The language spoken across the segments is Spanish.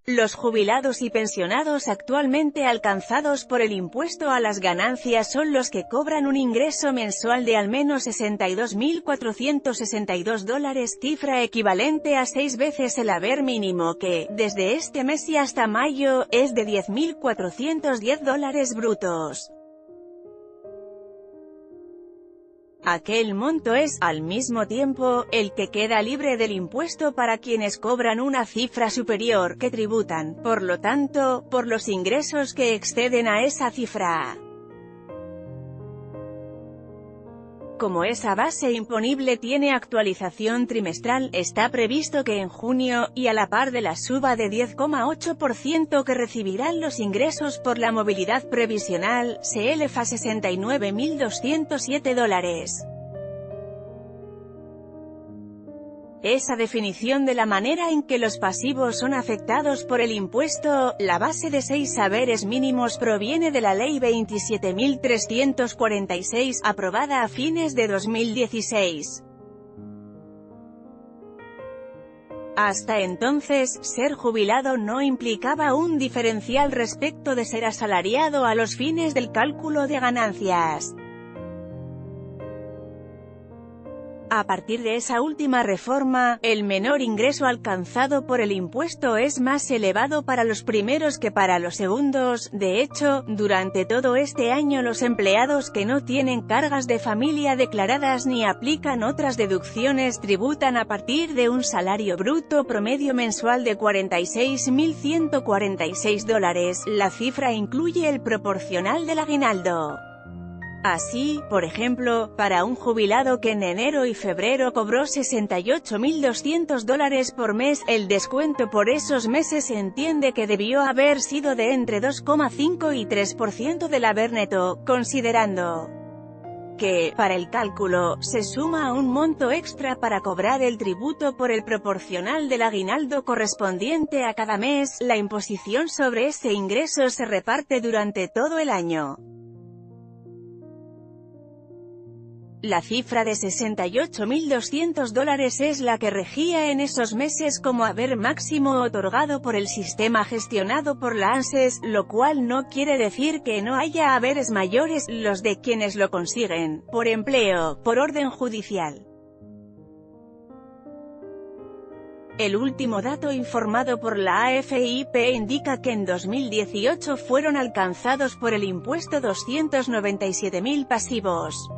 Los jubilados y pensionados actualmente alcanzados por el impuesto a las ganancias son los que cobran un ingreso mensual de al menos $62.462, cifra equivalente a 6 veces el haber mínimo que, desde este mes y hasta mayo, es de $10.410 brutos. Aquel monto es, al mismo tiempo, el que queda libre del impuesto para quienes cobran una cifra superior, que tributan, por lo tanto, por los ingresos que exceden a esa cifra. Como esa base imponible tiene actualización trimestral, está previsto que en junio, y a la par de la suba de 10,8% que recibirán los ingresos por la movilidad previsional, se eleva a $69.207. Esa definición de la manera en que los pasivos son afectados por el impuesto, la base de 6 haberes mínimos proviene de la Ley 27.346, aprobada a fines de 2016. Hasta entonces, ser jubilado no implicaba un diferencial respecto de ser asalariado a los fines del cálculo de ganancias. A partir de esa última reforma, el menor ingreso alcanzado por el impuesto es más elevado para los primeros que para los segundos. De hecho, durante todo este año los empleados que no tienen cargas de familia declaradas ni aplican otras deducciones tributan a partir de un salario bruto promedio mensual de $46.146. La cifra incluye el proporcional del aguinaldo. Así, por ejemplo, para un jubilado que en enero y febrero cobró $68.200 por mes, el descuento por esos meses se entiende que debió haber sido de entre 2,5 y 3% del haber neto, considerando que, para el cálculo, se suma un monto extra para cobrar el tributo por el proporcional del aguinaldo correspondiente a cada mes. La imposición sobre ese ingreso se reparte durante todo el año. La cifra de $68.200 es la que regía en esos meses como haber máximo otorgado por el sistema gestionado por la ANSES, lo cual no quiere decir que no haya haberes mayores, los de quienes lo consiguen, por empleo, por orden judicial. El último dato informado por la AFIP indica que en 2018 fueron alcanzados por el impuesto 297.000 pasivos.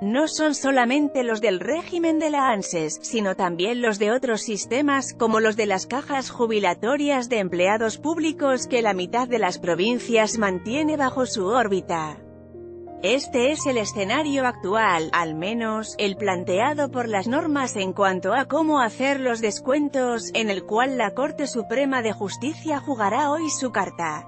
No son solamente los del régimen de la ANSES, sino también los de otros sistemas, como los de las cajas jubilatorias de empleados públicos que la mitad de las provincias mantiene bajo su órbita. Este es el escenario actual, al menos, el planteado por las normas en cuanto a cómo hacer los descuentos, en el cual la Corte Suprema de Justicia jugará hoy su carta.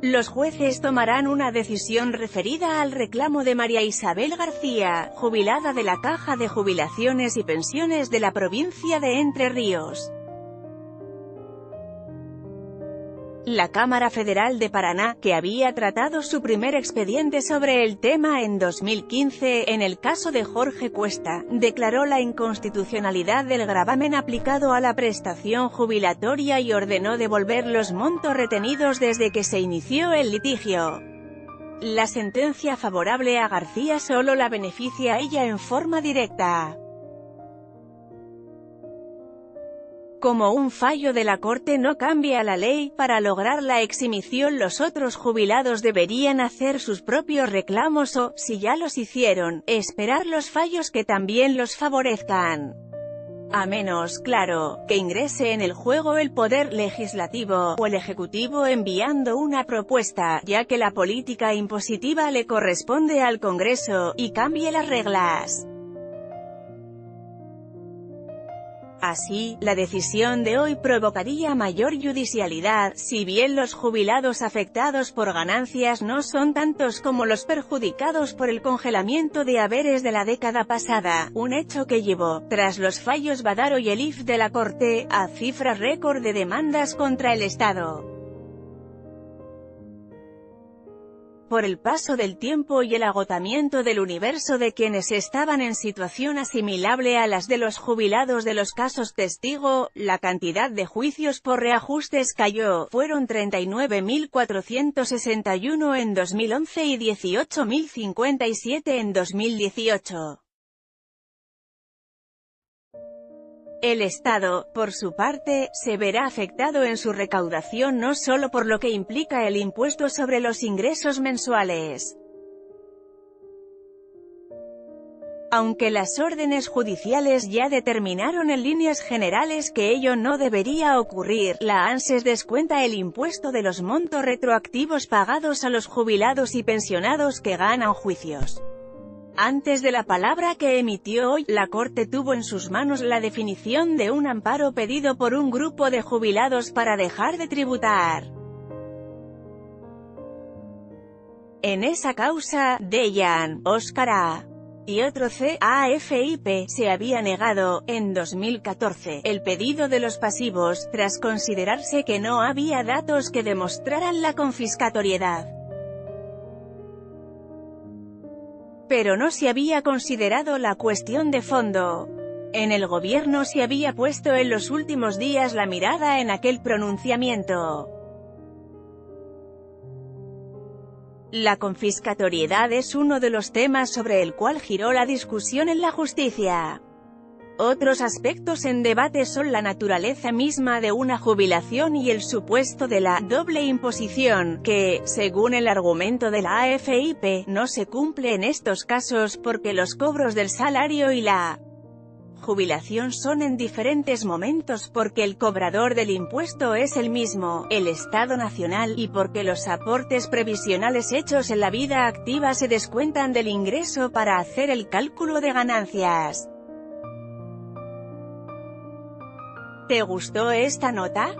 Los jueces tomarán una decisión referida al reclamo de María Isabel García, jubilada de la Caja de Jubilaciones y Pensiones de la provincia de Entre Ríos. La Cámara Federal de Paraná, que había tratado su primer expediente sobre el tema en 2015, en el caso de Jorge Cuesta, declaró la inconstitucionalidad del gravamen aplicado a la prestación jubilatoria y ordenó devolver los montos retenidos desde que se inició el litigio. La sentencia favorable a García solo la beneficia a ella en forma directa. Como un fallo de la Corte no cambia la ley, para lograr la eximición los otros jubilados deberían hacer sus propios reclamos o, si ya los hicieron, esperar los fallos que también los favorezcan. A menos, claro, que ingrese en el juego el poder legislativo, o el ejecutivo enviando una propuesta, ya que la política impositiva le corresponde al Congreso, y cambie las reglas. Así, la decisión de hoy provocaría mayor judicialidad, si bien los jubilados afectados por ganancias no son tantos como los perjudicados por el congelamiento de haberes de la década pasada, un hecho que llevó, tras los fallos Badaro y el IF de la Corte, a cifras récord de demandas contra el Estado. por el paso del tiempo y el agotamiento del universo de quienes estaban en situación asimilable a las de los jubilados de los casos testigo, la cantidad de juicios por reajustes cayó, fueron 39.461 en 2011 y 18.057 en 2018. El Estado, por su parte, se verá afectado en su recaudación no solo por lo que implica el impuesto sobre los ingresos mensuales. Aunque las órdenes judiciales ya determinaron en líneas generales que ello no debería ocurrir, la ANSES descuenta el impuesto de los montos retroactivos pagados a los jubilados y pensionados que ganan juicios. Antes de la palabra que emitió hoy, la Corte tuvo en sus manos la definición de un amparo pedido por un grupo de jubilados para dejar de tributar. En esa causa, Dejan, Óscar A. y otro CAFIP, se había negado, en 2014, el pedido de los pasivos, tras considerarse que no había datos que demostraran la confiscatoriedad. Pero no se había considerado la cuestión de fondo. En el gobierno se había puesto en los últimos días la mirada en aquel pronunciamiento. La confiscatoriedad es uno de los temas sobre el cual giró la discusión en la justicia. Otros aspectos en debate son la naturaleza misma de una jubilación y el supuesto de la doble imposición, que, según el argumento de la AFIP, no se cumple en estos casos porque los cobros del salario y la jubilación son en diferentes momentos porque el cobrador del impuesto es el mismo, el Estado Nacional, y porque los aportes previsionales hechos en la vida activa se descuentan del ingreso para hacer el cálculo de ganancias. ¿Te gustó esta nota?